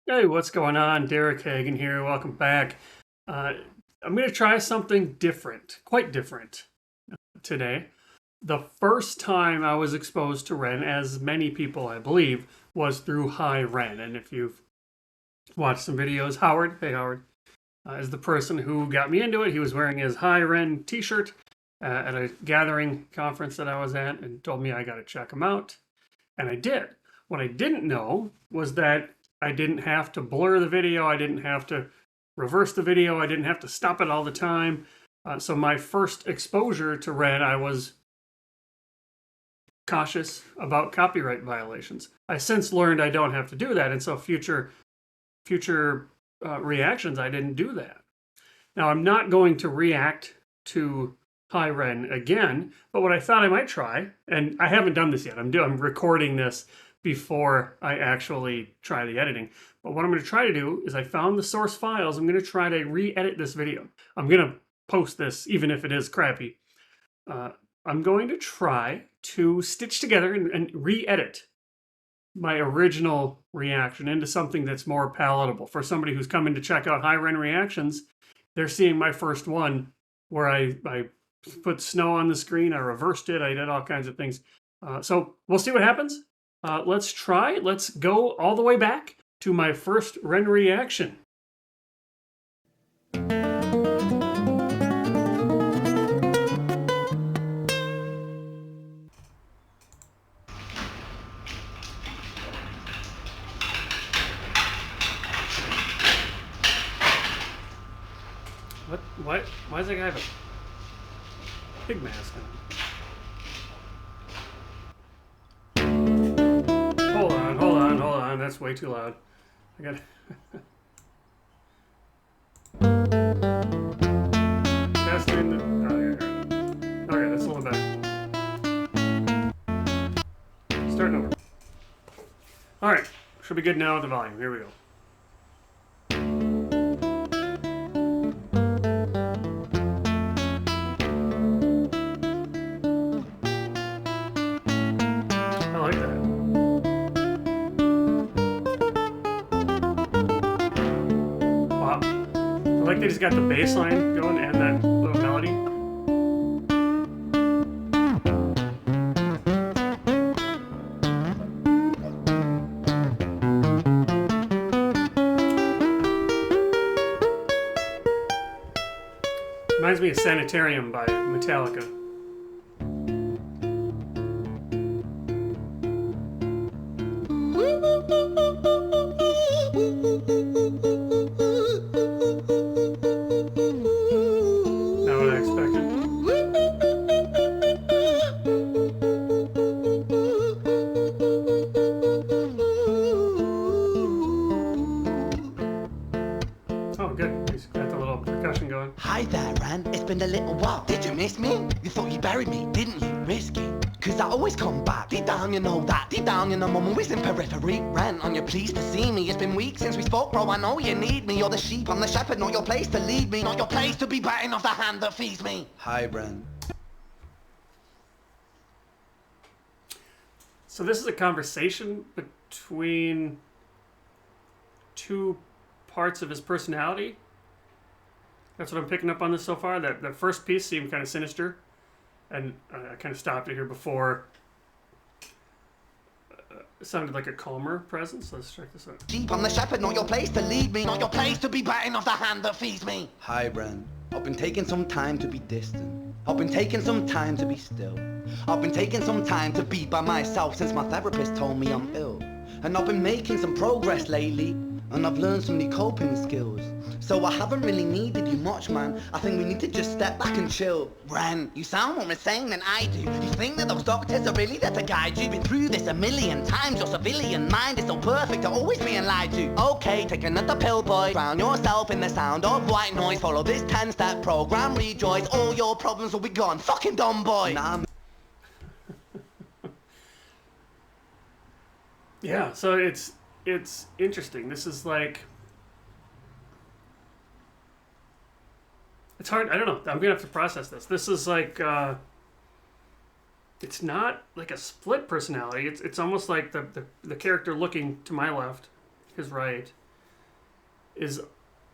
Hey, what's going on? Derek Hagan here. Welcome back. I'm going to try something different, quite different today. The first time I was exposed to Ren, as many people I believe, was through Hi Ren. And if you've watched some videos, Howard, hey Howard, is the person who got me into it. He was wearing his Hi Ren t-shirt at a gathering conference that I was at and told me I got to check him out. And I did. What I didn't know was that I didn't have to blur the video. I didn't have to reverse the video. I didn't have to stop it all the time. So my first exposure to Ren, I was cautious about copyright violations. I since learned I don't have to do that. And so future reactions, I didn't do that. Now, I'm not going to react to Hi Ren again, but what I thought I might try, and I haven't done this yet. I'm recording this before I actually try the editing. But what I'm going to try to do is I found the source files. I'm going to try to re-edit this video. I'm going to post this, even if it is crappy. I'm going to try to stitch together and re-edit my original reaction into something that's more palatable. For somebody who's coming to check out Hi Ren reactions, they're seeing my first one where I put snow on the screen, I reversed it, I did all kinds of things. So we'll see what happens. Let's try. Let's go all the way back to my first Ren reaction. What? Why does that guy have a pig mask on? Hold on. That's way too loud. I got testing the. Oh, here. Okay, that's a little better. Starting over. All right, should be good now with the volume. Here we go. I like that. Wow. I like they just got the bass line going and that little melody. Reminds me of Sanitarium by Metallica. Not what I expected. Oh, good. He's got the little percussion going. Hi there, Ren. It's been a little while. Did you miss me? You thought you buried me, didn't you? Risky. Cause I always come back. Deep down, you know that. Deep down, you know I'm always in periphery. Ren, on your pleased to see me. It's been weeks since we spoke, bro. I know you need me. You're the sheep, I'm the shepherd. Not your place to lead me. Not your place to be biting off the hand that feeds me. Hi, Ren. So this is a conversation between two parts of his personality. That's what I'm picking up on this so far. That first piece seemed kind of sinister, and I kind of stopped it here before. It sounded like a calmer presence. Let's check this out. Sheep, I'm the shepherd. Not your place to lead me. Not your place to be biting off the hand that feeds me. Hi, Ren. I've been taking some time to be distant. I've been taking some time to be still. I've been taking some time to be by myself since my therapist told me I'm ill. And I've been making some progress lately, and I've learned some new coping skills. So I haven't really needed you much, man. I think we need to just step back and chill. Ren, you sound more insane than I do. You think that those doctors are really there to guide you? Been through this a million times. Your civilian mind is so perfect to always being lied to. Okay, take another pill, boy. Drown yourself in the sound of white noise. Follow this 10-step program, rejoice. All your problems will be gone. Fucking dumb boy. Nah, Yeah, so it's interesting. This is like, it's hard. I don't know. I'm gonna have to process this. This is like, it's not like a split personality. It's almost like the character looking to my left, his right,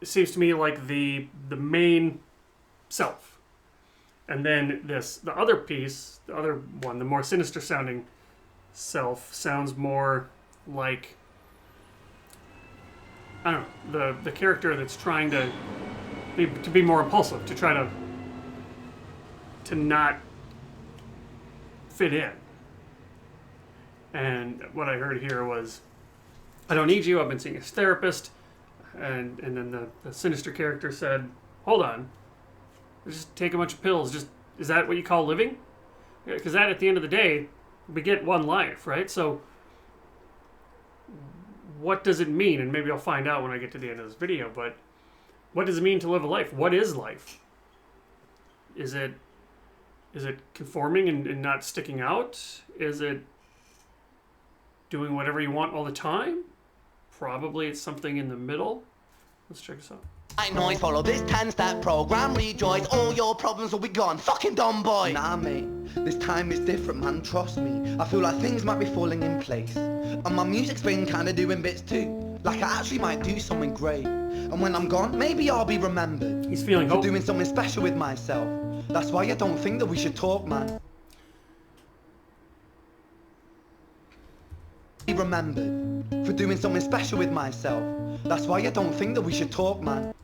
seems to me like the main self. And then the other piece, the other one, the more sinister sounding self, sounds more like, I don't know, the character that's trying to be more impulsive, to try to not fit in. And what I heard here was, I don't need you, I've been seeing a therapist. And then the sinister character said, hold on, just take a bunch of pills. Is that what you call living? Because that, at the end of the day, we get one life, right? So what does it mean? And maybe I'll find out when I get to the end of this video, but what does it mean to live a life? What is life? Is it conforming and not sticking out? Is it doing whatever you want all the time? Probably it's something in the middle. Let's check this out. White noise, follow this 10-step program, rejoice, all your problems will be gone. Fucking dumb boy. Nah, mate, this time is different, man, trust me. I feel like things might be falling in place. And my music's been kinda doing bits too. Like I actually might do something great. And when I'm gone, maybe I'll be remembered. He's feeling for hope. doing something special with myself. That's why I don't think that we should talk, man. Be remembered for doing something special with myself. That's why I don't think that we should talk, man.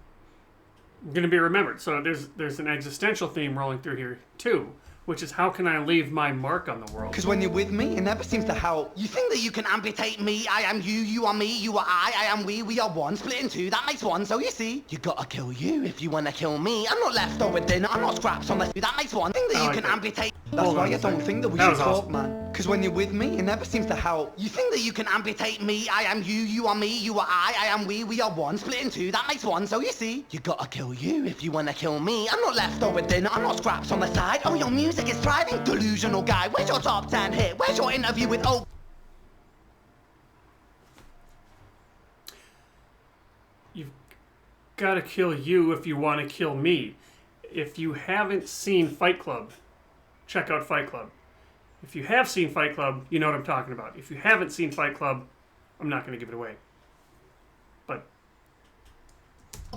I'm going to be remembered. So there's an existential theme rolling through here too, which is how can I leave my mark on the world? Because when you're with me, it never seems to help. You think that you can amputate me, I am you, you are me, you are I am we are one, split in two, that makes one, so you see, you gotta kill you if you wanna kill me. I'm not leftover dinner, I'm not scraps on the that makes one. Think that you can amputate. That's why I don't think that we should talk, man. Because when you're with me, it never seems to help. You think that you can amputate me, I am you, you are me, you are I am we are one, split in two, that makes one, so you see, you gotta kill you if you wanna kill me. I'm not leftover dinner, I'm not scraps on the side. Oh, your music is thriving, delusional guy. Where's your top 10 hit? Where's your interview with You've got to kill you if you want to kill me. If you haven't seen Fight Club, check out Fight Club. If you have seen Fight Club, you know what I'm talking about. If you haven't seen Fight Club, I'm not going to give it away. But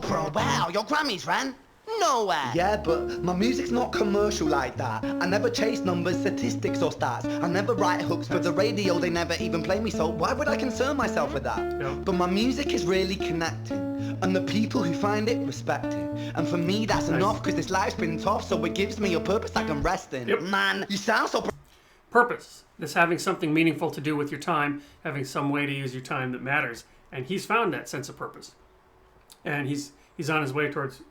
Bro, wow, your Grammys, Ren? Nowhere. Yeah, but my music's not commercial like that. I never chase numbers, statistics or stats. I never write hooks for the radio, they never even play me, so why would I concern myself with that? Yeah. But my music is really connecting, and the people who find it respect it. And for me that's enough, because this life's been tough, so it gives me a purpose I can rest in. Yep. Man, you sound so... Purpose. This having something meaningful to do with your time, having some way to use your time that matters. And he's found that sense of purpose. And he's on his way towards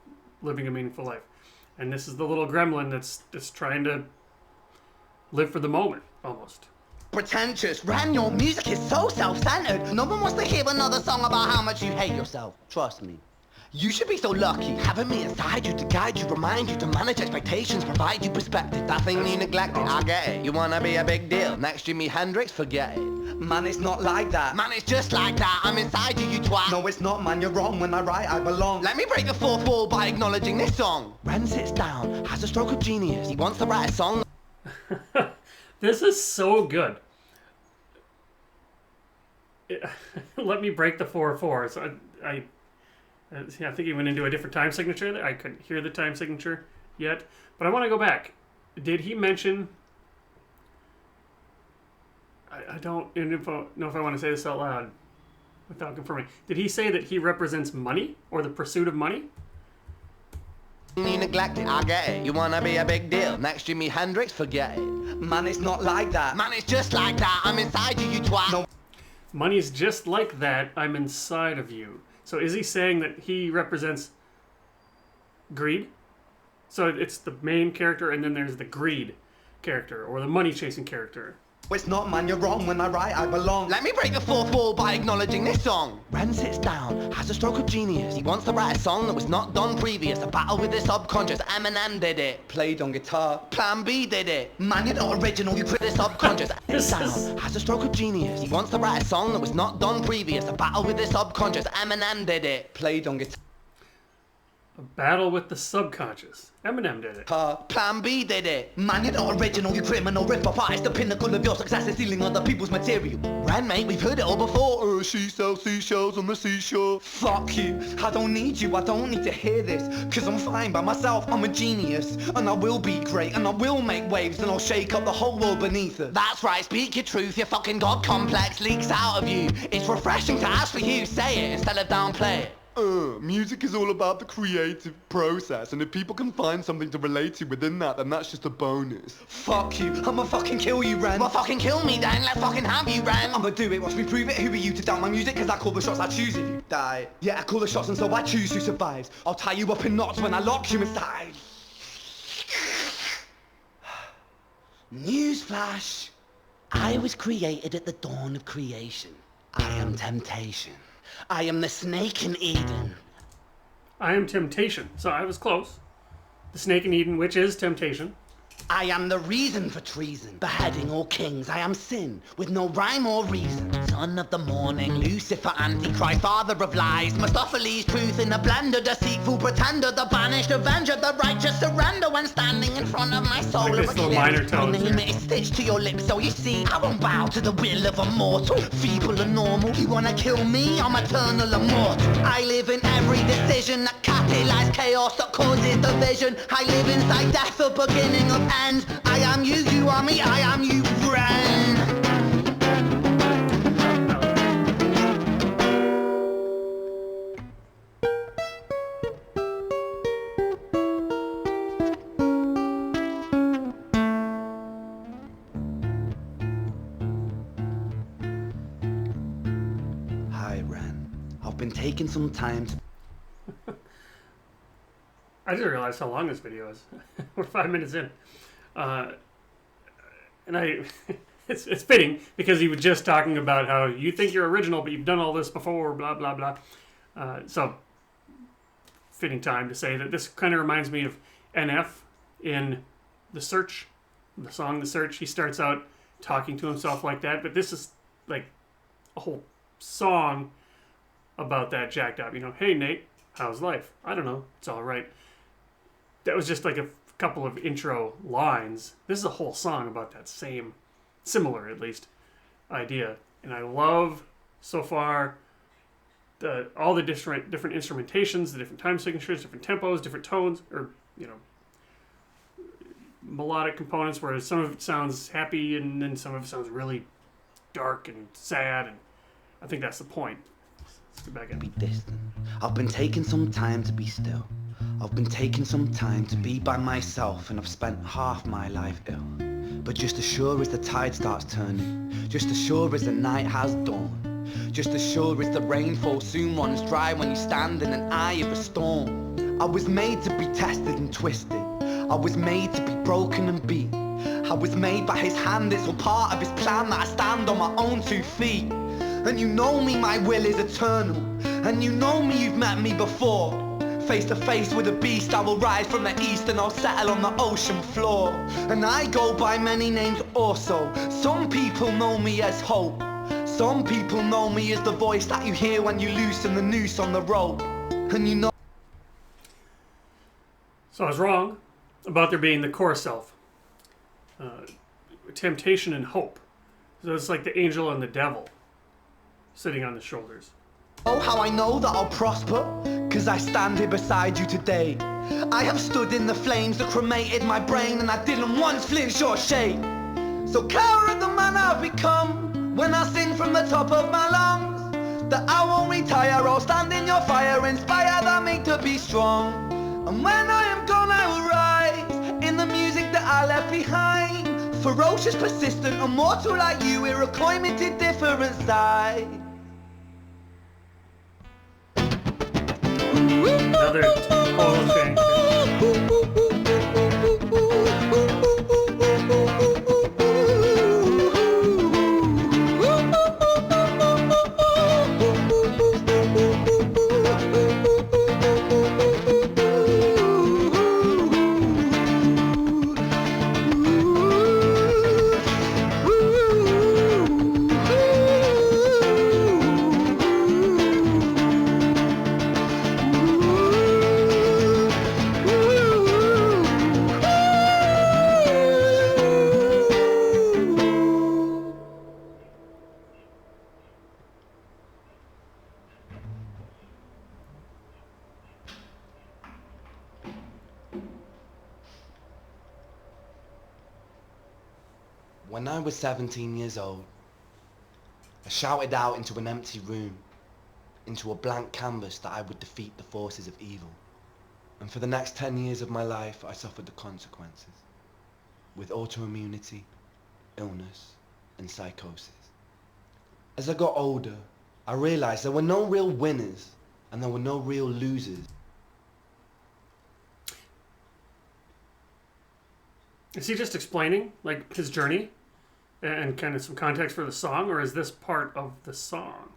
living a meaningful life. And this is the little gremlin that's trying to live for the moment, almost. Pretentious. Ren, your music is so self-centered. No one wants to hear another song about how much you hate yourself. Trust me. You should be so lucky, having me inside you to guide you, remind you to manage expectations, provide you perspective. That thing you neglected, I get it. You wanna be a big deal, next Jimi Hendrix, forget it. Man, it's not like that. Man, it's just like that. I'm inside you, you twat. No, it's not, man, you're wrong. When I write, I belong. Let me break the fourth wall by acknowledging this song. Ren sits down, has a stroke of genius. He wants to write a song. This is so good. Let me break the 4/4. So I think he went into a different time signature there. I couldn't hear the time signature yet. But I want to go back. Did he mention... I don't know if I want to say this out loud without confirming. Did he say that he represents money or the pursuit of money? You neglect it, I get it. You wanna be a big deal, next Jimi Hendrix, forget it. Man, it's not like that. Man, it's just like that. I'm inside you, you twat. No. Money's just like that. I'm inside of you. So is he saying that he represents greed? So it's the main character and then there's the greed character or the money-chasing character. It's not, man, you're wrong. When I write, I belong. Let me break the fourth wall by acknowledging this song. Ren sits down, has a stroke of genius. He wants to write a song that was not done previous. A battle with the subconscious. Eminem did it. Played on guitar. Plan B did it. Man, you're not original. You put the subconscious. Down, has a stroke of genius. He wants to write a song that was not done previous. A battle with the subconscious. Eminem did it. Played on guitar. A battle with the subconscious. Eminem did it. Plan B did it. Man, you're not original, you criminal rip-off artist. The pinnacle of your success is stealing other people's material. Ren, mate, we've heard it all before. She sells seashells on the seashore. Fuck you, I don't need you, I don't need to hear this. Cause I'm fine by myself, I'm a genius. And I will be great, and I will make waves. And I'll shake up the whole world beneath it. That's right, speak your truth, your fucking god complex leaks out of you. It's refreshing to ask for you, say it instead of downplay it. Music is all about the creative process, and if people can find something to relate to within that, then that's just a bonus. Fuck you, I'ma fucking kill you, Ren. Well, fucking kill me then, let's fucking have you, Ren. I'ma do it, watch me prove it. Who are you to doubt my music? Cause I call the shots, I choose if you die. Yeah, I call the shots and so I choose who survives. I'll tie you up in knots when I lock you inside. Newsflash. I was created at the dawn of creation. I am temptation. I am the snake in Eden. I am temptation. So I was close. The snake in Eden, which is temptation. I am the reason for treason, beheading all kings. I am sin, with no rhyme or reason. Son of the morning, Lucifer, Antichrist, father of lies. Mephistopheles, truth in a blender, deceitful pretender, the banished avenger, the righteous surrender when standing in front of my soul. Like this little minor tones. My name is stitched to your lips, so you see, I won't bow to the will of a mortal. Feeble and normal, you wanna kill me? I'm eternal immortal. I live in every decision that catalyzes chaos, that causes division. I live inside death, the beginning of end. I am you, you are me, I am you, friend. Hi, Ren. I've been taking some time to... I didn't realize how long this video is. We're 5 minutes in. And it's fitting because he was just talking about how you think you're original, but you've done all this before, blah, blah, blah. So, fitting time to say that this kind of reminds me of NF in The Search, the song The Search. He starts out talking to himself like that, but this is like a whole song about that jacked up. You know, hey, Nate, how's life? I don't know. It's all right. That was just like a couple of intro lines. This is a whole song about that same, similar at least, idea. And I love so far all the different instrumentations, the different time signatures, different tempos, different tones, or melodic components where some of it sounds happy and then some of it sounds really dark and sad, and I think that's the point. Let's get back in. Be distant. I've been taking some time to be still. I've been taking some time to be by myself, and I've spent half my life ill. But just as sure as the tide starts turning, just as sure as the night has dawned, just as sure as the rainfall soon runs dry when you stand in an eye of a storm. I was made to be tested and twisted. I was made to be broken and beat. I was made by his hand, it's all part of his plan that I stand on my own 2 feet. And you know me, my will is eternal. And you know me, you've met me before. Face to face with a beast, I will rise from the east and I'll settle on the ocean floor. And I go by many names also. Some people know me as hope. Some people know me as the voice that you hear when you loosen the noose on the rope. And you know... So I was wrong about there being the core self. Temptation and hope. So it's like the angel and the devil sitting on the shoulders. Oh, how I know that I'll prosper, cause I stand here beside you today. I have stood in the flames that cremated my brain, and I didn't once flinch or shake. So cower the man I've become, when I sing from the top of my lungs, that I won't retire, I'll stand in your fire, inspire that me to be strong. And when I am gone I will rise, in the music that I left behind. Ferocious, persistent, immortal like you, we're a climate different side. Another total change. When I was 17 years old, I shouted out into an empty room, into a blank canvas, that I would defeat the forces of evil. And for the next 10 years of my life, I suffered the consequences, with autoimmunity, illness, and psychosis. As I got older, I realized there were no real winners and there were no real losers. Is he just explaining, like, his journey and kind of some context for the song, or is this part of the song?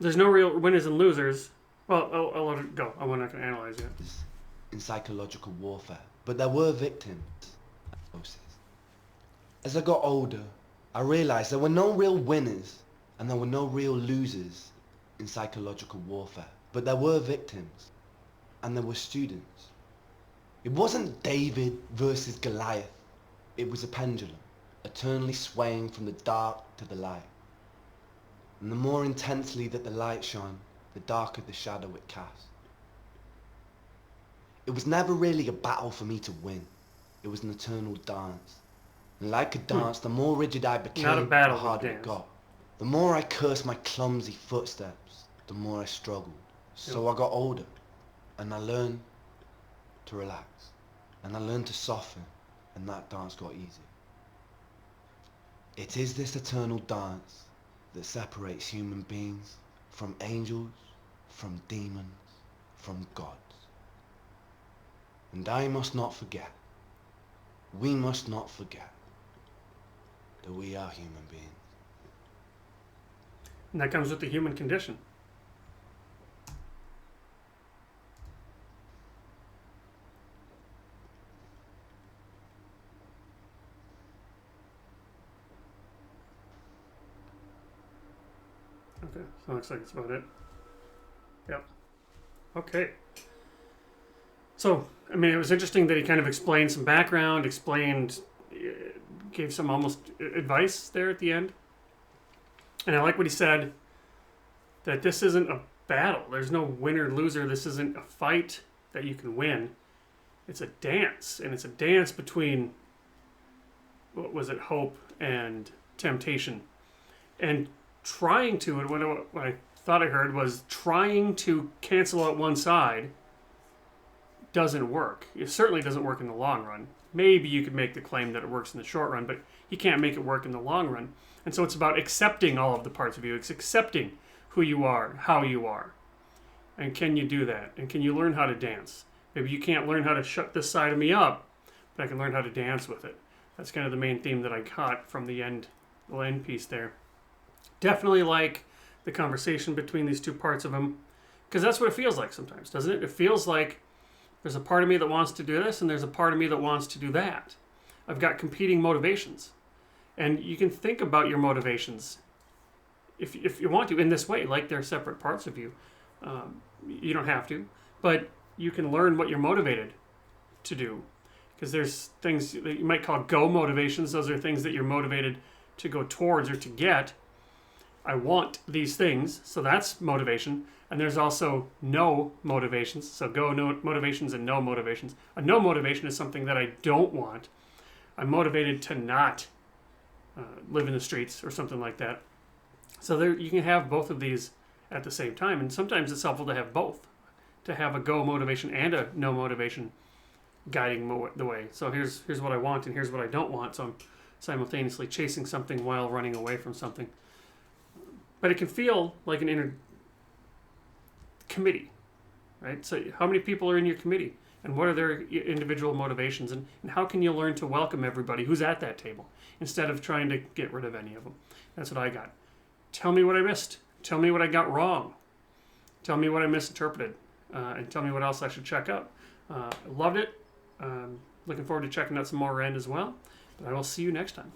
There's no real winners and losers. Well, I'll let it go. I'm not going to analyze it. In psychological warfare, but there were victims. As I got older, I realized there were no real winners and there were no real losers in psychological warfare, but there were victims and there were students. It wasn't David versus Goliath. It was a pendulum, eternally swaying from the dark to the light. And the more intensely that the light shone, the darker the shadow it cast. It was never really a battle for me to win. It was an eternal dance. And like a dance, the more rigid I became, Not a battle, the harder it got. The more I cursed my clumsy footsteps, the more I struggled. So I got older, and I learned to relax, and I learned to soften, and that dance got easier. It is this eternal dance that separates human beings from angels, from demons, from gods. And I must not forget, we must not forget, that we are human beings. And that comes with the human condition. Okay, so it looks like it's about it. Yep. Okay. So, I mean, it was interesting that he kind of explained some background, gave some almost advice there at the end. And I like what he said, that this isn't a battle. There's no winner, loser. This isn't a fight that you can win. It's a dance. And it's a dance between, what was it, hope and temptation. And trying to, and what I thought I heard was trying to cancel out one side doesn't work. It certainly doesn't work in the long run. Maybe you could make the claim that it works in the short run, but you can't make it work in the long run. And so it's about accepting all of the parts of you. It's accepting who you are, how you are. And can you do that? And can you learn how to dance? Maybe you can't learn how to shut this side of me up, but I can learn how to dance with it. That's kind of the main theme that I got from the end piece there. Definitely like the conversation between these two parts of him, because that's what it feels like sometimes, doesn't it? It feels like there's a part of me that wants to do this, and there's a part of me that wants to do that. I've got competing motivations. And you can think about your motivations if you want to in this way, like they're separate parts of you. You don't have to, but you can learn what you're motivated to do. Because there's things that you might call go motivations. Those are things that you're motivated to go towards or to get. I want these things, so that's motivation. And there's also no motivations, so go no motivations and no motivations. A no motivation is something that I don't want. I'm motivated to not live in the streets or something like that. So there, you can have both of these at the same time, and sometimes it's helpful to have both, to have a go motivation and a no motivation guiding the way. So here's what I want and here's what I don't want. So I'm simultaneously chasing something while running away from something. But it can feel like an inner committee, right? So how many people are in your committee, and what are their individual motivations, and how can you learn to welcome everybody who's at that table instead of trying to get rid of any of them? That's what I got. Tell me what I missed. Tell me what I got wrong. Tell me what I misinterpreted, and tell me what else I should check out. I loved it. Looking forward to checking out some more Ren as well. But I will see you next time.